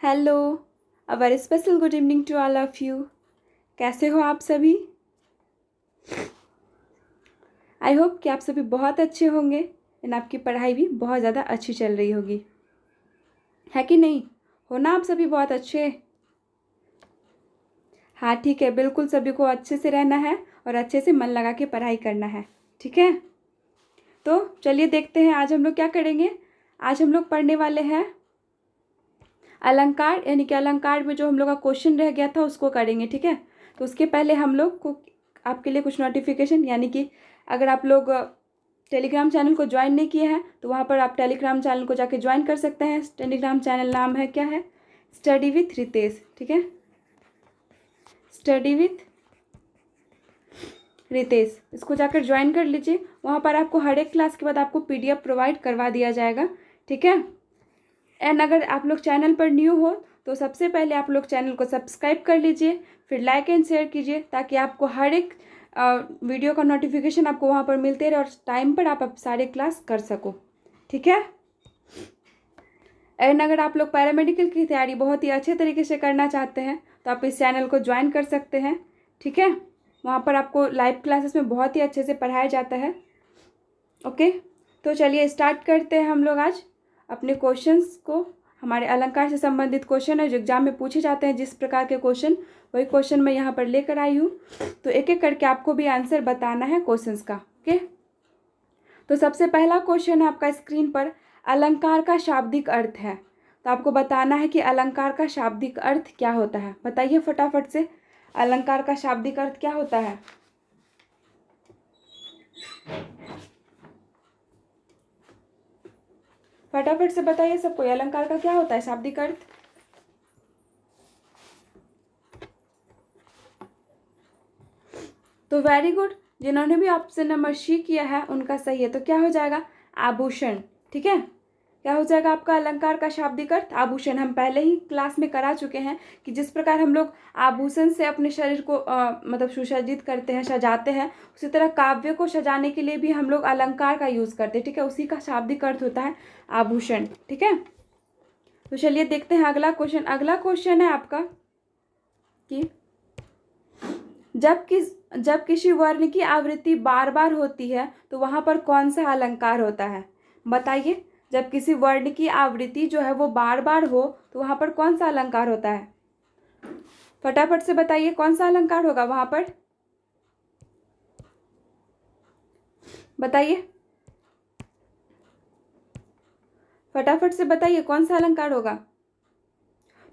Hello, a very special good evening to all of you. कैसे हो आप सभी? आई होप कि आप सभी बहुत अच्छे होंगे एंड आपकी पढ़ाई भी बहुत ज़्यादा अच्छी चल रही होगी, है कि नहीं? हो ना आप सभी बहुत अच्छे? हाँ ठीक है, बिल्कुल सभी को अच्छे से रहना है और अच्छे से मन लगा के पढ़ाई करना है, ठीक है? तो चलिए देखते हैं आज हम लोग क्या करेंगे। आज हम लोग पढ़ने वाले हैं अलंकार, यानी कि अलंकार में जो हम लोग का क्वेश्चन रह गया था उसको करेंगे, ठीक है? तो उसके पहले हम लोग को आपके लिए कुछ नोटिफिकेशन, यानी कि अगर आप लोग टेलीग्राम चैनल को ज्वाइन नहीं किए हैं तो वहाँ पर आप टेलीग्राम चैनल को जाके ज्वाइन कर सकते हैं। टेलीग्राम चैनल नाम है, क्या है? स्टडी विथ रितेश, ठीक है? स्टडी विथ रितेश, इसको जाकर ज्वाइन कर लीजिए। वहाँ पर आपको हर एक क्लास के बाद आपको PDF प्रोवाइड करवा दिया जाएगा, ठीक है? एंड अगर आप लोग चैनल पर न्यू हो तो सबसे पहले आप लोग चैनल को सब्सक्राइब कर लीजिए, फिर लाइक एंड शेयर कीजिए ताकि आपको हर एक वीडियो का नोटिफिकेशन आपको वहाँ पर मिलते रहे और टाइम पर आप सारे क्लास कर सको, ठीक है? एंड अगर आप लोग पैरामेडिकल की तैयारी बहुत ही अच्छे तरीके से करना चाहते हैं तो आप इस चैनल को ज्वाइन कर सकते हैं, ठीक है? वहाँ पर आपको लाइव क्लासेस में बहुत ही अच्छे से पढ़ाया जाता है। ओके, तो चलिए स्टार्ट करते हैं हम लोग आज अपने क्वेश्चंस को। हमारे अलंकार से संबंधित क्वेश्चन है जो एग्जाम में पूछे जाते हैं, जिस प्रकार के क्वेश्चन वही क्वेश्चन मैं यहाँ पर लेकर आई हूँ। तो एक एक करके आपको भी आंसर बताना है क्वेश्चंस का, ओके? तो सबसे पहला क्वेश्चन है आपका स्क्रीन पर, अलंकार का शाब्दिक अर्थ है। तो आपको बताना है कि अलंकार का शाब्दिक अर्थ क्या होता है। बताइए फटाफट से, अलंकार का शाब्दिक अर्थ क्या होता है? फटाफट से बताइए सबको, अलंकार का क्या होता है शाब्दिक अर्थ? तो वेरी गुड, जिन्होंने भी ऑप्शन नंबर सी किया है उनका सही है। तो क्या हो जाएगा? आभूषण, ठीक है? क्या हो जाएगा आपका अलंकार का शाब्दिक अर्थ? आभूषण। हम पहले ही क्लास में करा चुके हैं कि जिस प्रकार हम लोग आभूषण से अपने शरीर को मतलब सुसज्जित करते हैं, सजाते हैं, उसी तरह काव्य को सजाने के लिए भी हम लोग अलंकार का यूज़ करते हैं, ठीक है? उसी का शाब्दिक अर्थ होता है आभूषण, ठीक है? तो चलिए देखते हैं अगला क्वेश्चन। अगला क्वेश्चन है आपका कि जब किसी वर्ण की आवृत्ति बार बार होती है तो वहाँ पर कौन सा अलंकार होता है? बताइए, जब किसी वर्ण की आवृत्ति जो है वो बार बार हो तो वहाँ पर कौन सा अलंकार होता है? फटाफट से बताइए कौन सा अलंकार होगा वहाँ पर? बताइए, फटाफट से बताइए कौन सा अलंकार होगा?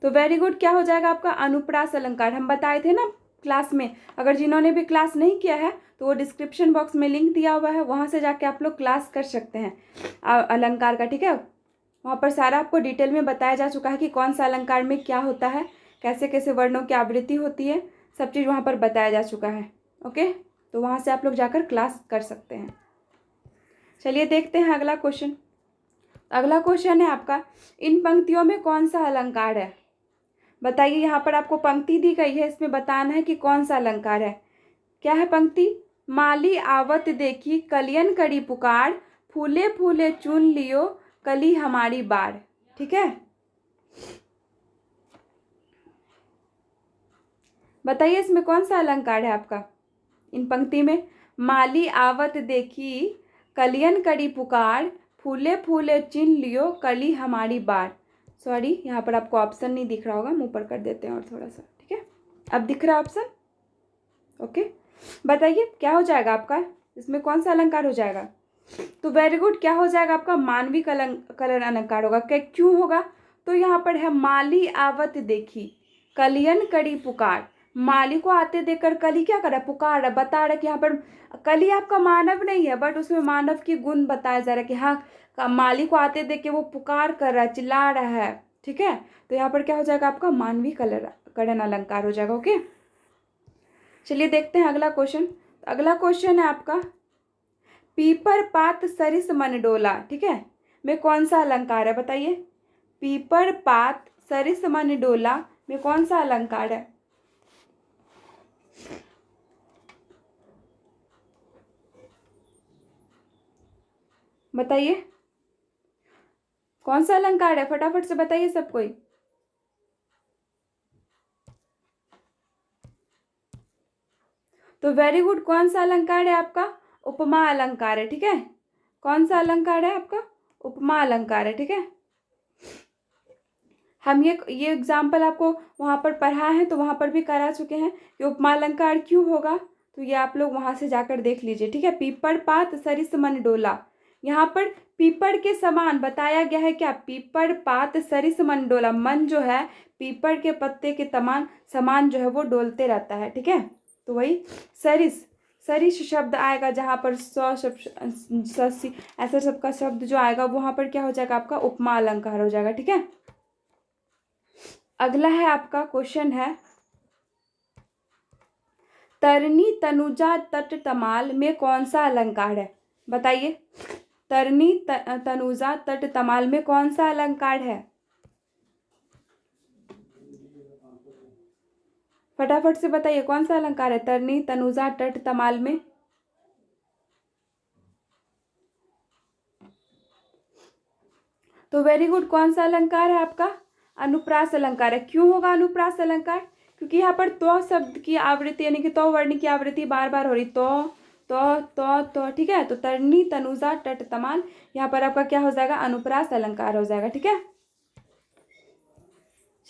तो वेरी गुड, क्या हो जाएगा आपका? अनुप्रास अलंकार। हम बताए थे ना क्लास में, अगर जिन्होंने भी क्लास नहीं किया है तो वो डिस्क्रिप्शन बॉक्स में लिंक दिया हुआ है, वहाँ से जाके आप लोग क्लास कर सकते हैं अलंकार का, ठीक है? वहाँ पर सारा आपको डिटेल में बताया जा चुका है कि कौन सा अलंकार में क्या होता है, कैसे कैसे वर्णों की आवृत्ति होती है, सब चीज़ वहाँ पर बताया जा चुका है, ओके? तो वहाँ से आप लोग जाकर क्लास कर सकते हैं। चलिए देखते हैं अगला क्वेश्चन। अगला क्वेश्चन है आपका, इन पंक्तियों में कौन सा अलंकार है? बताइए, यहाँ पर आपको पंक्ति दी गई है, इसमें बताना है कि कौन सा अलंकार है। क्या है पंक्ति? माली आवत देखी कलियन करी पुकार, फूले फूले चुन लियो कली हमारी बार, ठीक है? बताइए इसमें कौन सा अलंकार है आपका इन पंक्ति में? माली आवत देखी कलियन करी पुकार, फूले फूले चुन लियो कली हमारी बार। सॉरी, यहाँ पर आपको ऑप्शन नहीं दिख रहा होगा, हम ऊपर कर देते हैं और थोड़ा सा, ठीक है? अब दिख रहा है ऑप्शन? ओके, बताइए क्या हो जाएगा आपका, इसमें कौन सा अलंकार हो जाएगा? तो वेरी गुड, क्या हो जाएगा आपका? मानवी कलन अलंकार होगा। क्या क्यों होगा? तो यहाँ पर है माली आवत देखी कलियन करी पुकार। माली को आते देखकर कली क्या कर रहा है? पुकार रहा, बता रहा कि यहाँ पर कली आपका मानव नहीं है, बट उसमें मानव की गुण बताया जा रहा है कि हाँ, माली को आते देख के वो पुकार कर रहा है, चिल्ला रहा है, ठीक है? तो यहाँ पर क्या हो जाएगा आपका? मानवी कलन अलंकार हो जाएगा, ओके? चलिए देखते हैं अगला क्वेश्चन। अगला क्वेश्चन है आपका, पीपर पात सरिस मन डोला, ठीक है? में कौन सा अलंकार है? बताइए, पीपर पात सरिस मन डोला में कौन सा अलंकार है? बताइए कौन सा अलंकार है, फटाफट से बताइए सब कोई। तो वेरी गुड, कौन सा अलंकार है आपका? उपमा अलंकार है, ठीक है। कौन सा अलंकार है आपका? उपमा अलंकार है, ठीक है। हम ये एग्जाम्पल आपको वहाँ पर पढ़ा है, तो वहाँ पर भी करा चुके हैं कि उपमा अलंकार क्यों होगा, तो ये आप लोग वहाँ से जाकर देख लीजिए, ठीक है। पीपड़ पात सरिस मन डोला, यहाँ पर पीपड़ के समान बताया गया है क्या? पीपड़ पात सरिस मन डोला, मन जो है पीपड़ के पत्ते के समान जो है वो डोलते रहता है, ठीक है। तो वही सरिस सरिस शब्द आएगा, जहाँ पर ससी ऐसा सबका शब्द जो आएगा वहाँ पर क्या हो जाएगा आपका? उपमा अलंकार हो जाएगा, ठीक है। अगला है आपका क्वेश्चन है, तरनी तनुजा तट तमाल में कौन सा अलंकार है? बताइए, तरनी तनुजा तट तमाल में कौन सा अलंकार है? फटाफट से बताइए, कौन सा अलंकार है तरनी तनुजा तट तमाल में? तो वेरी गुड, कौन सा अलंकार है आपका? अनुप्रास अलंकार है। क्यों होगा अनुप्रास अलंकार? क्योंकि यहाँ पर तो शब्द की आवृत्ति यानी कि तो वर्ण की आवृत्ति बार बार हो रही, तो ठीक है। तो तरनी तनुजा तट तमाल, यहाँ पर आपका क्या हो जाएगा? अनुप्रास अलंकार हो जाएगा, ठीक है।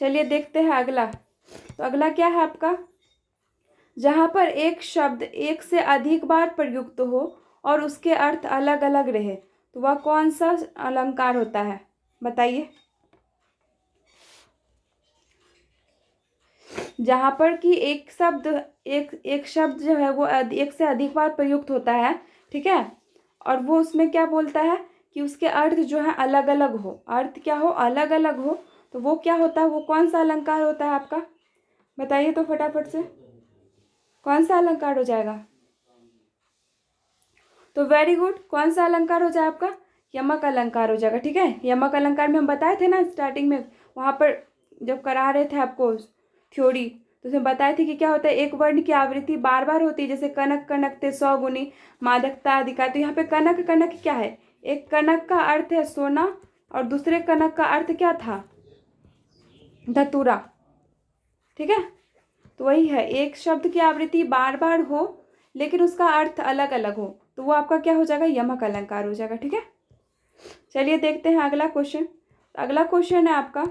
चलिए देखते हैं अगला। तो अगला क्या है आपका? जहाँ पर एक शब्द एक से अधिक बार प्रयुक्त हो और उसके अर्थ अलग अलग रहे, तो वह कौन सा अलंकार होता है? बताइए। जहाँ पर कि एक शब्द जो है वो एक से अधिक बार प्रयुक्त होता है, ठीक है, और वो उसमें क्या बोलता है कि उसके अर्थ जो है अलग अलग हो, अर्थ क्या हो? अलग अलग हो, तो वो क्या होता है? वो कौन सा अलंकार होता है आपका? बताइए तो फटाफट से, कौन सा अलंकार हो जाएगा? तो वेरी गुड, कौन सा अलंकार हो जाए आपका? यमक अलंकार हो जाएगा, ठीक है। यमक अलंकार में हम बताए थे ना स्टार्टिंग में, वहाँ पर जब करा रहे थे आपको थ्योरी, तो उसमें बताए थे कि क्या होता है, एक वर्ण की आवृत्ति बार बार होती है, जैसे कनक कनकते सौ गुनी मादकता अधिकार। तो यहाँ पे कनक कनक क्या है? एक कनक का अर्थ है सोना और दूसरे कनक का अर्थ क्या था? धतूरा, ठीक है। तो वही है, एक शब्द की आवृत्ति बार बार हो लेकिन उसका अर्थ अलग अलग हो, तो वो आपका क्या हो जाएगा? यमक अलंकार हो जाएगा, ठीक है। चलिए देखते हैं अगला क्वेश्चन। अगला क्वेश्चन है आपका,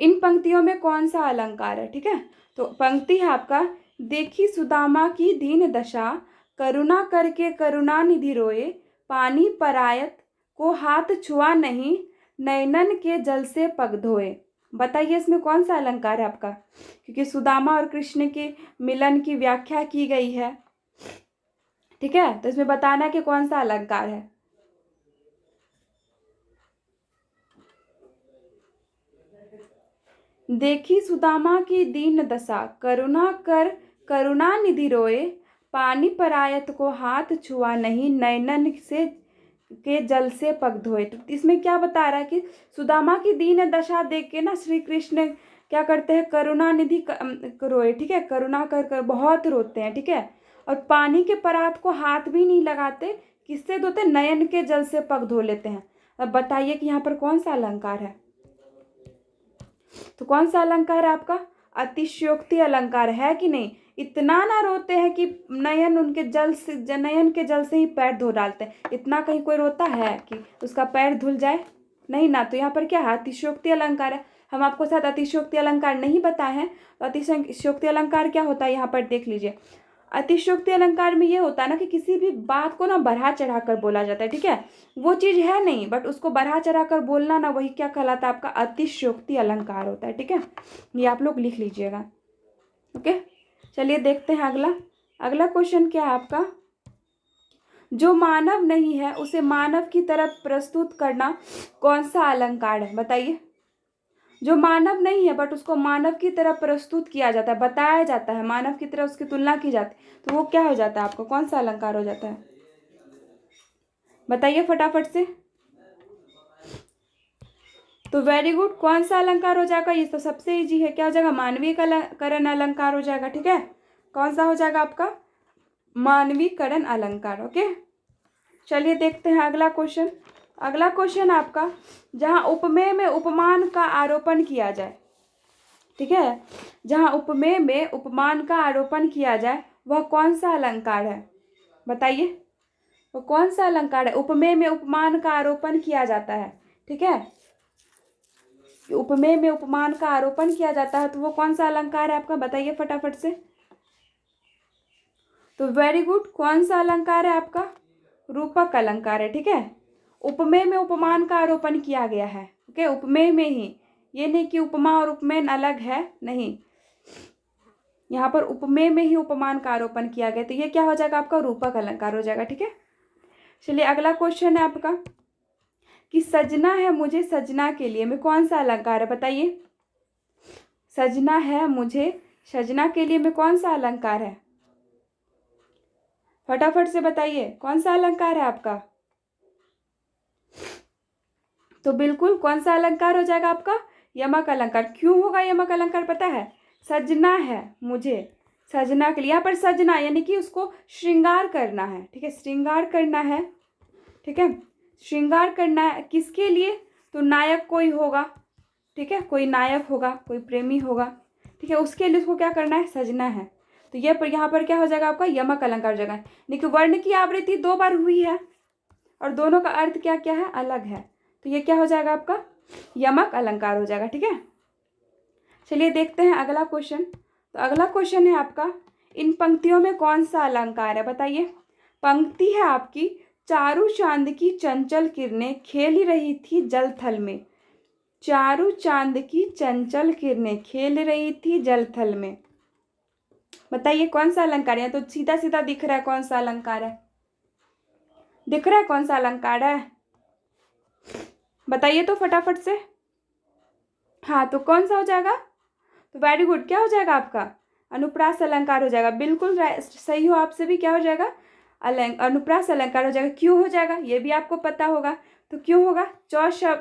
इन पंक्तियों में कौन सा अलंकार है? ठीक है, तो पंक्ति है आपका, देखी सुदामा की दीन दशा, करुणा करके करुणा निधि रोए, पानी परायत को हाथ छुआ नहीं, नैनन के जल से पग धोए। बताइए इसमें कौन सा अलंकार है आपका? क्योंकि सुदामा और कृष्ण के मिलन की व्याख्या की गई है, ठीक है, तो इसमें बताना कि कौन सा अलंकार है। देखी सुदामा की दीन दशा, करुणा कर करुणा निधि रोए, पानी परायत को हाथ छुआ नहीं, नैनन से के जल से पग धोए। तो इसमें क्या बता रहा है कि सुदामा की दीन दशा देख के ना श्री कृष्ण क्या करते हैं? करुणा निधि रोए, ठीक है, करुणा कर बहुत रोते हैं, ठीक है, और पानी के परात को हाथ भी नहीं लगाते, किससे धोते? नयन के जल से पग धो लेते हैं। अब बताइए कि यहाँ पर कौन सा अलंकार है? तो कौन सा अलंकार है आपका? अतिशयोक्ति अलंकार है कि नहीं? इतना ना रोते हैं कि नयन के जल से ही पैर धो डालते हैं, इतना कहीं कोई रोता है कि उसका पैर धुल जाए? नहीं ना। तो यहाँ पर क्या है? अतिशयोक्ति अलंकार है। हम आपको साथ अतिशयोक्ति अलंकार नहीं बताए हैं, तो अतिशयोक्ति अलंकार क्या होता है यहाँ पर देख लीजिए। अतिशयोक्ति अलंकार में ये होता है ना कि किसी भी बात को ना बढ़ा चढ़ा कर बोला जाता है, ठीक है, वो चीज़ है नहीं बट उसको बढ़ा चढ़ा कर बोलना ना, वही क्या कहलाता है? आपका अतिशयोक्ति अलंकार होता है, ठीक है, ये आप लोग लिख लीजिएगा। ओके, चलिए देखते हैं अगला। अगला क्वेश्चन क्या है आपका, जो मानव नहीं है उसे मानव की तरफ प्रस्तुत करना कौन सा अलंकार है? बताइए। जो मानव नहीं है बट उसको मानव की तरह प्रस्तुत किया जाता है, बताया जाता है, मानव की तरह उसकी तुलना की जाती है, तो वो क्या हो जाता है आपको? कौन सा अलंकार हो जाता है? बताइए फटाफट से। तो वेरी गुड, कौन सा अलंकार हो जाएगा? ये तो सबसे इजी है, क्या हो जाएगा? मानवीकरण अलंकार हो जाएगा, ठीक है। कौन सा हो जाएगा आपका? मानवीकरण अलंकार। ओके, चलिए देखते हैं अगला क्वेश्चन। अगला क्वेश्चन आपका, जहाँ उपमेय में उपमान का आरोपण किया जाए, ठीक है, जहाँ उपमेय में उपमान का आरोपण किया जाए वह कौन सा अलंकार है? बताइए, वो कौन सा अलंकार है? उपमेय में उपमान का आरोपण किया जाता है, ठीक है, उपमेय में उपमान का आरोपण किया जाता है, तो वो कौन सा अलंकार है आपका? बताइए फटाफट से। तो वेरी गुड, कौन सा अलंकार है आपका? रूपक अलंकार है, ठीक है। उपमेय में उपमान का आरोपण किया गया है, ओके, उपमेय में ही, ये नहीं कि उपमा और उपमेय अलग है, नहीं, यहाँ पर उपमेय में ही उपमान का आरोपण किया गया, तो ये क्या हो जाएगा आपका? रूपक अलंकार हो जाएगा, ठीक है। चलिए अगला क्वेश्चन है आपका कि सजना है मुझे सजना के लिए में कौन सा अलंकार है? बताइए, सजना है मुझे सजना के लिए में कौन सा अलंकार है? फटाफट से बताइए, कौन सा अलंकार है आपका? तो बिल्कुल कौन सा अलंकार हो जाएगा आपका? यमक अलंकार। क्यों होगा यमक अलंकार पता है? सजना है मुझे सजना के लिए, यहाँ पर सजना यानी कि उसको श्रृंगार करना है, ठीक है, श्रृंगार करना है, ठीक है, श्रृंगार करना है किसके लिए? तो नायक कोई होगा, ठीक है, कोई नायक होगा, कोई प्रेमी होगा, ठीक है, उसके लिए उसको क्या करना है? सजना है। तो ये पर यहाँ पर क्या हो जाएगा आपका? यमक अलंकार हो जाएगा। देखिए वर्ण की आवृत्ति 2 बार हुई है और दोनों का अर्थ क्या क्या है? अलग है, तो ये क्या हो जाएगा आपका? यमक अलंकार हो जाएगा, ठीक है। चलिए देखते हैं अगला क्वेश्चन। तो अगला क्वेश्चन है आपका, इन पंक्तियों में कौन सा अलंकार है? बताइए। पंक्ति है आपकी, चारू चांद की चंचल किरणें खेल रही थी जल थल में। चारू चांद की चंचल किरणें खेल रही थी जल थल में। बताइए कौन सा अलंकार है? तो सीधा सीधा दिख रहा है कौन सा अलंकार है, दिख रहा है कौन सा अलंकार है? बताइए तो फटाफट से। हाँ, तो कौन सा हो जाएगा? तो वेरी गुड, क्या हो जाएगा आपका? अनुप्रास अलंकार हो जाएगा। बिल्कुल सही हो, आपसे भी क्या हो जाएगा? अनुप्रास अलंकार हो जाएगा। क्यों हो जाएगा ये भी आपको पता होगा, तो क्यों होगा?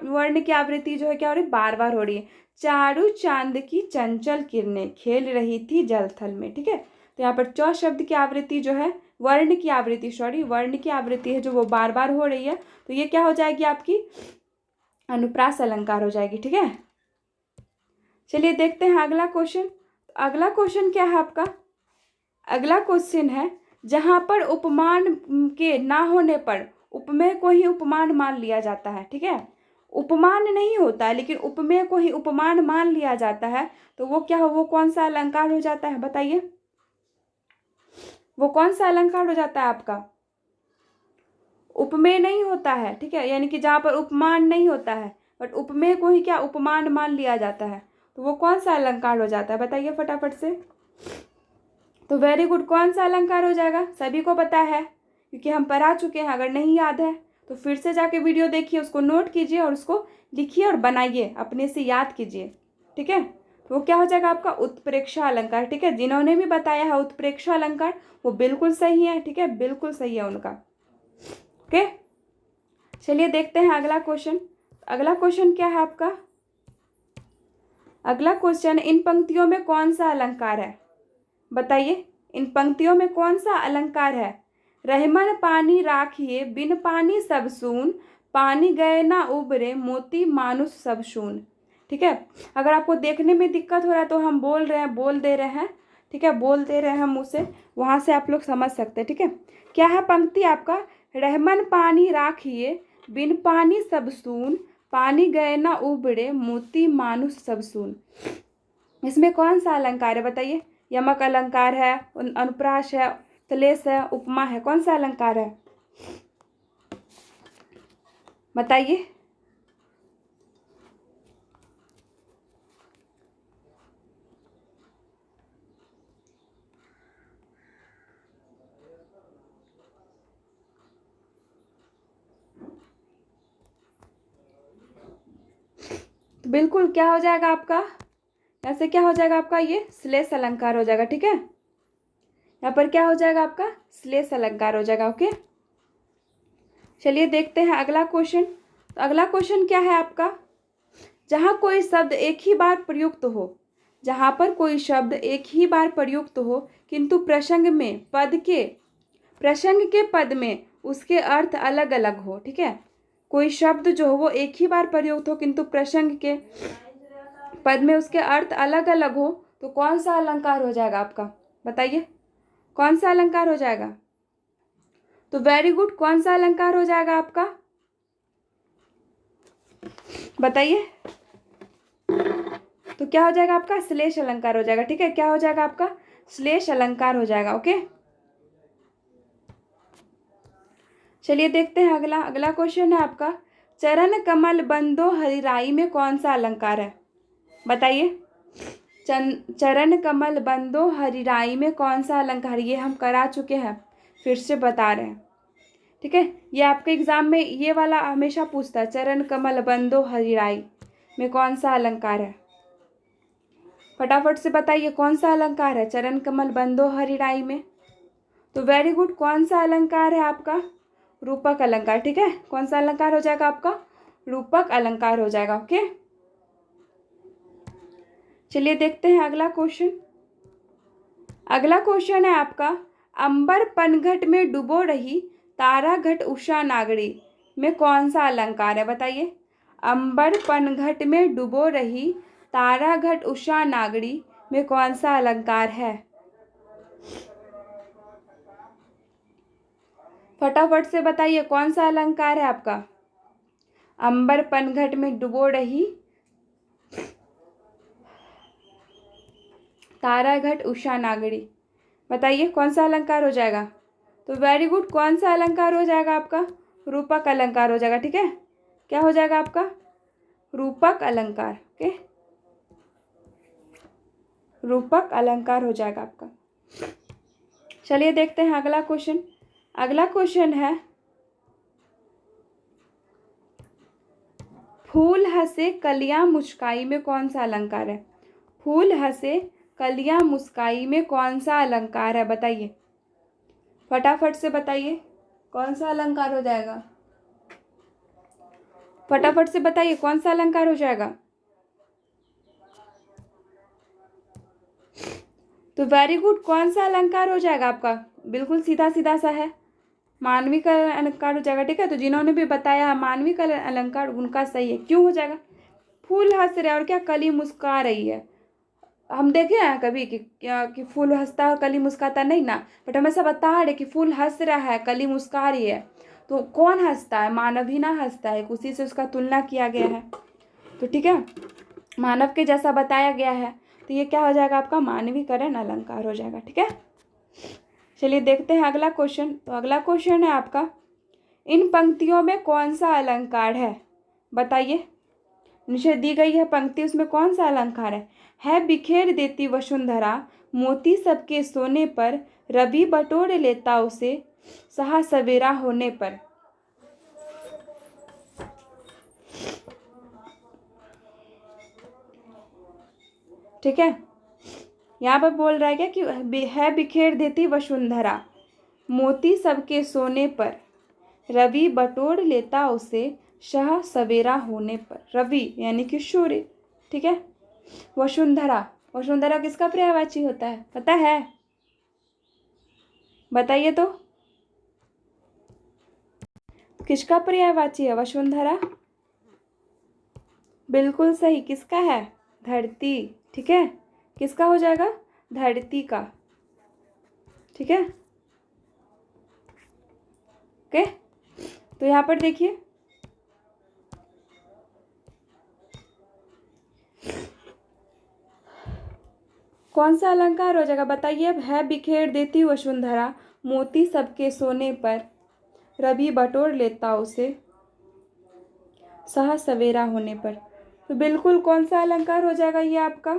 वर्ण की आवृत्ति जो है क्या हो रही है? बार बार हो रही है। चारू चांद की चंचल किरणें खेल रही थी जल थल में, ठीक है। तो यहाँ पर चौ शब्द की आवृत्ति जो है, वर्ण की आवृत्ति, सॉरी वर्ण की आवृत्ति है जो वो बार बार हो रही है, तो ये क्या हो जाएगी आपकी? अनुप्रास अलंकार हो जाएगी, ठीक है। चलिए देखते हैं अगला क्वेश्चन। अगला क्वेश्चन क्या है आपका? अगला क्वेश्चन है, जहां पर उपमान के ना होने पर उपमेय को ही उपमान मान लिया जाता है, ठीक है, उपमान नहीं होता है लेकिन उपमेय को ही उपमान मान लिया जाता है, तो वो क्या हो? वो कौन सा अलंकार हो जाता है? बताइए, वो कौन सा अलंकार हो जाता है आपका? उपमेय नहीं होता है, ठीक है, यानी कि जहाँ पर उपमान नहीं होता है बट उपमेय को ही क्या उपमान मान लिया जाता है, तो वो कौन सा अलंकार हो जाता है? बताइए फटाफट से। तो वेरी गुड, कौन सा अलंकार हो जाएगा? सभी को पता है क्योंकि हम पढ़ा चुके हैं। अगर नहीं याद है तो फिर से जाके वीडियो देखिए, उसको नोट कीजिए और उसको लिखिए और बनाइए, अपने से याद कीजिए, ठीक है। तो वो क्या हो जाएगा आपका? उत्प्रेक्षा अलंकार, ठीक है। जिन्होंने भी बताया है उत्प्रेक्षा अलंकार वो बिल्कुल सही है, ठीक है, बिल्कुल सही है उनका, ओके। चलिए देखते हैं अगला क्वेश्चन। अगला क्वेश्चन क्या है आपका? अगला क्वेश्चन, इन पंक्तियों में कौन सा अलंकार है? बताइए, इन पंक्तियों में कौन सा अलंकार है? रहमन पानी राखिए बिन पानी सब सून, पानी गए ना उबरे मोती मानुष सब शून, ठीक है। अगर आपको देखने में दिक्कत हो रहा है तो हम बोल रहे हैं, बोल दे रहे हैं, ठीक है, बोल दे रहे हैं मुँह से, वहाँ से आप लोग समझ सकते हैं, ठीक है। क्या है पंक्ति आपका? रहमन पानी राखिए बिन पानी सब सून, पानी गए ना उबड़े मोती मानुष सब सून। इसमें कौन सा अलंकार है? बताइए। यमक अलंकार है, अनुप्रास है, श्लेष है, उपमा है, कौन सा अलंकार है? बताइए। तो बिल्कुल क्या हो जाएगा आपका? ऐसे क्या हो जाएगा आपका? ये श्लेष अलंकार हो जाएगा, ठीक है। यहाँ पर क्या हो जाएगा आपका? श्लेष अलंकार हो जाएगा, ओके। चलिए देखते हैं अगला क्वेश्चन। तो अगला क्वेश्चन क्या है आपका? जहाँ कोई शब्द एक ही बार प्रयुक्त हो, जहाँ पर कोई शब्द एक ही बार प्रयुक्त हो किंतु प्रसंग के पद में उसके अर्थ अलग अलग हो, ठीक है। कोई शब्द जो हो वो एक ही बार प्रयुक्त हो किंतु प्रसंग के पद में उसके अर्थ अलग अलग हो, तो कौन सा अलंकार हो जाएगा आपका? बताइए। कौन सा अलंकार हो जाएगा? तो वेरी गुड, कौन सा अलंकार हो जाएगा आपका? बताइए। तो क्या हो जाएगा आपका? श्लेष अलंकार हो जाएगा। ठीक है, क्या हो जाएगा आपका? श्लेष अलंकार हो जाएगा। ओके, चलिए देखते हैं अगला। अगला क्वेश्चन है आपका, चरण कमल बंदो हरिराई में कौन सा अलंकार है? बताइए। चरण कमल बंदो हरिराई में कौन सा अलंकार? ये हम करा चुके हैं, फिर से बता रहे हैं। ठीक है, ये आपके एग्जाम में ये वाला हमेशा पूछता है, चरण कमल बंदो हरिराई में कौन सा अलंकार है? फटाफट से बताइए कौन सा अलंकार है चरण कमल बंदो हरिराई में? तो वेरी गुड, कौन सा अलंकार है आपका? रूपक अलंकार। ठीक है, कौन सा अलंकार हो जाएगा आपका? रूपक अलंकार हो जाएगा। ओके, चलिए देखते हैं अगला क्वेश्चन। अगला क्वेश्चन है आपका, अंबर पनघट में डुबो रही तारा घट उषा नागरी में कौन सा अलंकार है? बताइए। अंबर पनघट में डुबो रही तारा घट उषा नागरी में कौन सा अलंकार है? फटाफट से बताइए कौन सा अलंकार है आपका? अंबर पनघट में डुबो रही तारा घट उषा नागरी, बताइए कौन सा अलंकार हो जाएगा? तो वेरी गुड, कौन सा अलंकार हो जाएगा आपका? रूपक अलंकार हो जाएगा। ठीक है, क्या हो जाएगा आपका? रूपक अलंकार। ओके, रूपक अलंकार हो जाएगा आपका। चलिए देखते हैं अगला क्वेश्चन। अगला क्वेश्चन है, फूल हंसे कलियां मुस्काई में कौन सा अलंकार है? फूल हंसे कलियां मुस्काई में कौन सा अलंकार है? बताइए, फटाफट से बताइए कौन सा अलंकार हो जाएगा? फटाफट से बताइए कौन सा अलंकार हो जाएगा? तो वेरी गुड, कौन सा अलंकार हो जाएगा आपका? बिल्कुल सीधा सीधा सा है, मानवी का अलंकार हो जाएगा। ठीक है, तो जिन्होंने भी बताया मानवी का अलंकार उनका सही है। क्यों हो जाएगा? फूल हंस रहे और क्या कली मुस्का रही है? हम देखे हैं कभी कि फूल हंसता है कली मुस्काता नहीं ना, बट हमेशा बता रहे कि फूल हंस रहा है कली मुस्का रही है। तो कौन हंसता है? मानव ही ना हंसता है, उसी से उसका तुलना किया गया है। तो ठीक है, मानव के जैसा बताया गया है, तो ये क्या हो जाएगा आपका? मानवीकरण अलंकार हो जाएगा। ठीक है, चलिए देखते हैं अगला क्वेश्चन। तो अगला क्वेश्चन है आपका, इन पंक्तियों में कौन सा अलंकार है? बताइए, नीचे दी गई है पंक्ति, उसमें कौन सा अलंकार है बिखेर देती वसुंधरा मोती सबके सोने पर, रवि बटोर लेता उसे सहा सवेरा होने पर। ठीक है, यहाँ पर बोल रहा है क्या कि है बिखेर देती वसुंधरा मोती सबके सोने पर, रवि बटोर लेता उसे शाह सवेरा होने पर। रवि यानी कि सूर्य। ठीक है, वसुंधरा, वसुंधरा किसका पर्यायवाची होता है? पता है? बताइए तो, किसका पर्यायवाची है वसुंधरा? बिल्कुल सही, किसका है? धरती। ठीक है, किसका हो जाएगा? धरती का। ठीक है, ओके, तो यहाँ पर देखिए, कौन सा अलंकार हो जाएगा? बताइए। अब है बिखेर देती वसुंधरा मोती सबके सोने पर, रवि बटोर लेता उसे सहा सवेरा होने पर। तो बिल्कुल कौन सा अलंकार हो जाएगा ये आपका?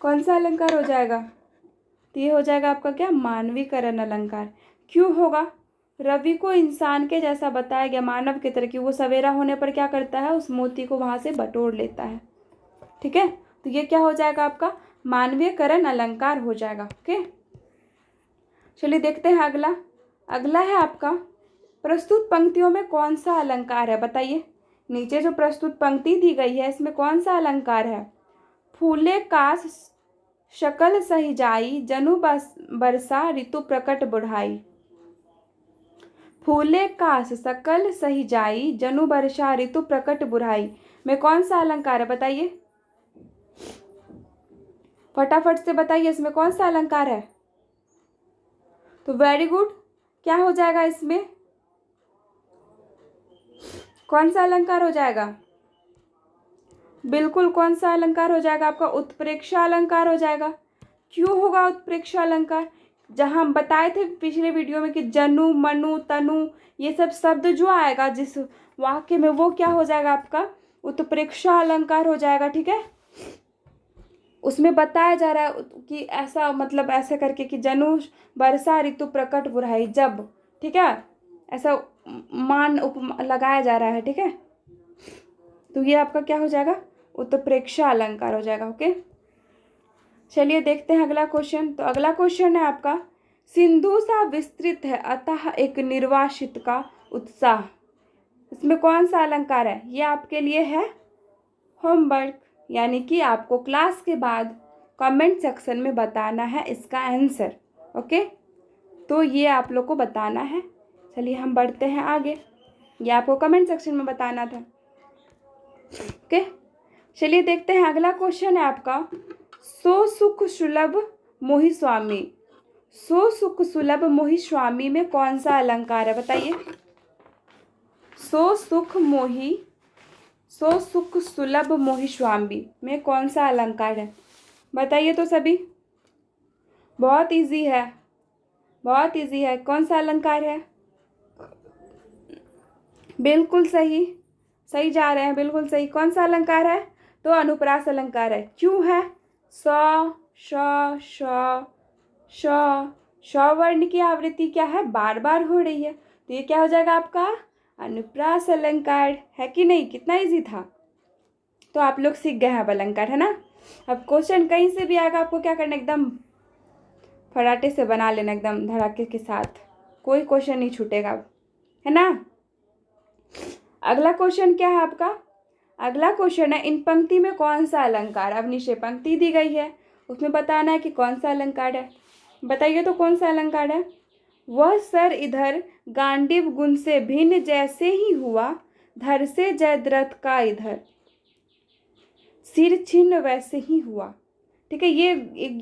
कौन सा अलंकार हो जाएगा? तो ये हो जाएगा आपका क्या? मानवीकरण अलंकार। क्यों होगा? रवि को इंसान के जैसा बताया गया, मानव की तरह, कि वो सवेरा होने पर क्या करता है? उस मोती को वहां से बटोर लेता है। ठीक है, तो ये क्या हो जाएगा आपका? मानवीकरण अलंकार हो जाएगा। ओके, चलिए देखते हैं अगला। अगला है आपका, प्रस्तुत पंक्तियों में कौन सा अलंकार है? बताइए, नीचे जो प्रस्तुत पंक्ति दी गई है इसमें कौन सा अलंकार है? फूले कास शकल सही जाई जनु बरसा ऋतु प्रकट बुढ़ाई। फूले कास सकल सही जाई जनु बरसा ऋतु प्रकट बुढ़ाई में कौन सा अलंकार है? बताइए, फटाफट से बताइए, इसमें कौन सा अलंकार है? तो वेरी गुड। क्या हो जाएगा इसमें, कौन सा अलंकार हो जाएगा? बिल्कुल कौन सा अलंकार हो जाएगा आपका? उत्प्रेक्षा अलंकार हो जाएगा। क्यों होगा उत्प्रेक्षा अलंकार? जहाँ हम बताए थे पिछले वीडियो में कि जनु, मनु, तनु, ये सब शब्द जो आएगा जिस वाक्य में, वो क्या हो जाएगा आपका? उत्प्रेक्षा अलंकार हो जाएगा। ठीक है, उसमें बताया जा रहा है कि ऐसा, मतलब ऐसे करके कि जनु वर्षा ऋतु प्रकट बुराई जब, ठीक है, ऐसा मान लगाया जा रहा है। ठीक है, तो ये आपका क्या हो जाएगा? उत्प्रेक्षा अलंकार हो जाएगा। ओके, चलिए देखते हैं अगला क्वेश्चन। तो अगला क्वेश्चन है आपका, सिंधु सा विस्तृत है अतः एक निर्वासित का उत्साह। इसमें कौन सा अलंकार है? ये आपके लिए है होमवर्क, यानी कि आपको क्लास के बाद कमेंट सेक्शन में बताना है इसका आंसर। ओके, तो ये आप लोग को बताना है। चलिए हम बढ़ते हैं आगे, ये आपको कमेंट सेक्शन में बताना था। ओके, चलिए देखते हैं अगला क्वेश्चन है आपका, सो सुख सुलभ मोहि स्वामी। सो सुख सुलभ मोहि स्वामी में कौन सा अलंकार है? बताइए। सो सुख सुलभ मोहि स्वामी में कौन सा अलंकार है? बताइए तो सभी। बहुत इजी है, बहुत इजी है। कौन सा अलंकार है? बिल्कुल सही, सही जा रहे हैं, बिल्कुल सही। कौन सा अलंकार है? तो अनुप्रास अलंकार है। क्यों है? स श श श श वर्ण की आवृत्ति क्या है? बार बार हो रही है, तो ये क्या हो जाएगा आपका? अनुप्रास अलंकार। है कि नहीं? कितना इजी था। तो आप लोग सीख गए हैं अब अलंकार, है ना। अब क्वेश्चन कहीं से भी आएगा, आपको क्या करना, एकदम फटाटे से बना लेना, एकदम धड़ाके के साथ, कोई क्वेश्चन नहीं छूटेगा, है ना। अगला क्वेश्चन क्या है आपका? अगला क्वेश्चन है, इन पंक्ति में कौन सा अलंकार? अब नीचे पंक्ति दी गई है, उसमें बताना है कि कौन सा अलंकार है। बताइए तो कौन सा अलंकार है? वह सर इधर गांडीव गुण से भिन्न जैसे ही हुआ, धर से जयद्रथ का इधर सिर छिन्न वैसे ही हुआ। ठीक है, ये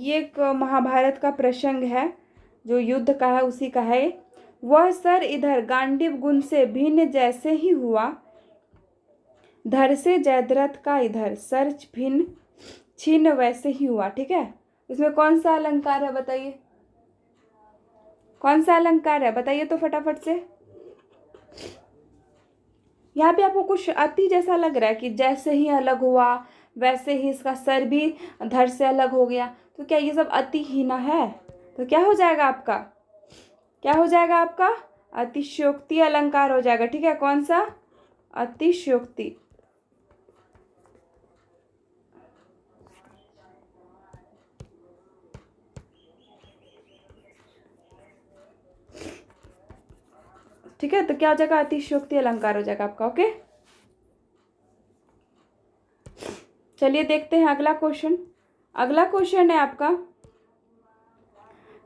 एक महाभारत का प्रसंग है, जो युद्ध का है उसी का है। वह सर इधर गांडीव गुण से भिन्न जैसे ही हुआ, धर से जयद्रथ का इधर सर भिन्न छिन्न वैसे ही हुआ। ठीक है, इसमें कौन सा अलंकार है? बताइए कौन सा अलंकार है, बताइए तो फटाफट से। यहाँ पे आपको कुछ अति जैसा लग रहा है कि जैसे ही अलग हुआ वैसे ही इसका सर भी धड़ से अलग हो गया, तो क्या ये सब अति ही ना है? तो क्या हो जाएगा आपका? क्या हो जाएगा आपका? अतिशयोक्ति अलंकार हो जाएगा। ठीक है, कौन सा? अतिशयोक्ति। ठीक है, तो क्या हो जाएगा? अतिशयोक्ति अलंकार हो जाएगा आपका। ओके, चलिए देखते हैं अगला क्वेश्चन। अगला क्वेश्चन है आपका,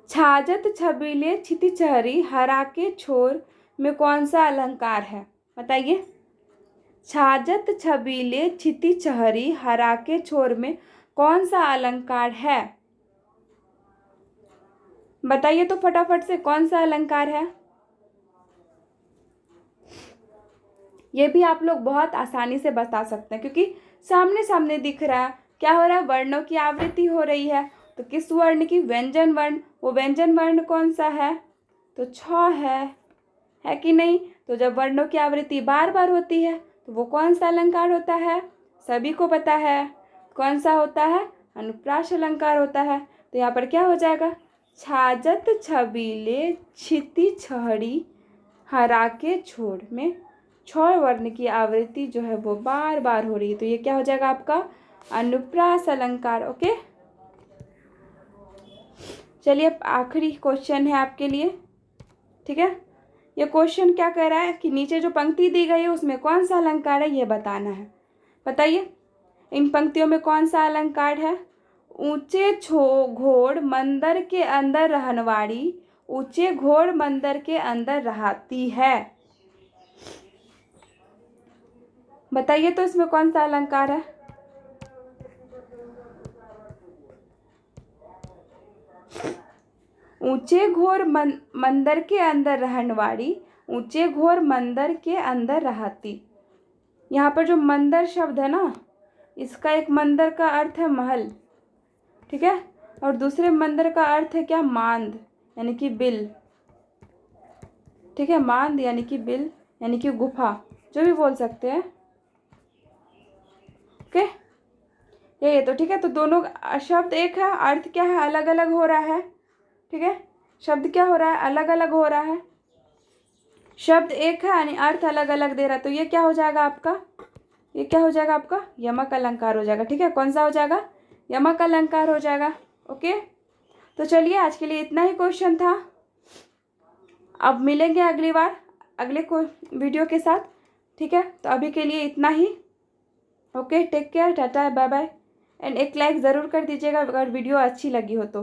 छाजत छबीले क्षितिचहरी हरा के छोर में कौन सा अलंकार है? बताइए। छाजत छबीले क्षितिचहरी हरा के छोर में कौन सा अलंकार है? बताइए तो फटाफट से, कौन सा अलंकार है? ये भी आप लोग बहुत आसानी से बता सकते हैं, क्योंकि सामने सामने दिख रहा है। क्या हो रहा है? वर्णों की आवृत्ति हो रही है, तो किस वर्ण की? व्यंजन वर्ण। वो व्यंजन वर्ण कौन सा है? तो छ है कि नहीं? तो जब वर्णों की आवृत्ति बार बार होती है तो वो कौन सा अलंकार होता है? सभी को पता है कौन सा होता है? अनुप्रास अलंकार होता है। तो यहाँ पर क्या हो जाएगा? छाजत छबीले क्षिति छहरी हरा के छोर में छ वर्ण की आवृत्ति जो है वो बार बार हो रही है, तो ये क्या हो जाएगा आपका? अनुप्रास अलंकार। ओके, चलिए अब आखिरी क्वेश्चन है आपके लिए। ठीक है, ये क्वेश्चन क्या कह रहा है कि नीचे जो पंक्ति दी गई है उसमें कौन सा अलंकार है, ये बताना है। बताइए, इन पंक्तियों में कौन सा अलंकार है? ऊंचे घोड़ मंदिर के अंदर रहनवाड़ी, ऊंचे घोड़ मंदिर के अंदर रहती है। बताइए तो इसमें कौन सा अलंकार है? ऊंचे घोर मंदिर के अंदर रहनवाड़ी, ऊंचे घोर मंदिर के अंदर रहती। यहाँ पर जो मंदिर शब्द है ना, इसका एक मंदिर का अर्थ है महल, ठीक है, और दूसरे मंदिर का अर्थ है क्या, मांद यानी कि बिल, ठीक है, मांद यानी कि बिल यानी कि गुफा, जो भी बोल सकते हैं। ओके, ये तो ठीक है। तो दोनों शब्द एक है, अर्थ क्या है, अलग अलग हो रहा है, ठीक है। शब्द क्या हो रहा है, अलग अलग हो रहा है। शब्द एक है यानी अर्थ अलग अलग दे रहा है। तो ये क्या हो जाएगा आपका, ये क्या हो जाएगा आपका, यमक अलंकार हो जाएगा, ठीक है। कौन सा हो जाएगा, यमक अलंकार हो जाएगा। ओके, तो चलिए आज के लिए इतना ही क्वेश्चन था। अब मिलेंगे अगली बार अगले को वीडियो के साथ, ठीक है। तो अभी के लिए इतना ही। Okay, take care, tata, bye bye. And एक लाइक ज़रूर कर दीजिएगा अगर वीडियो अच्छी लगी हो तो।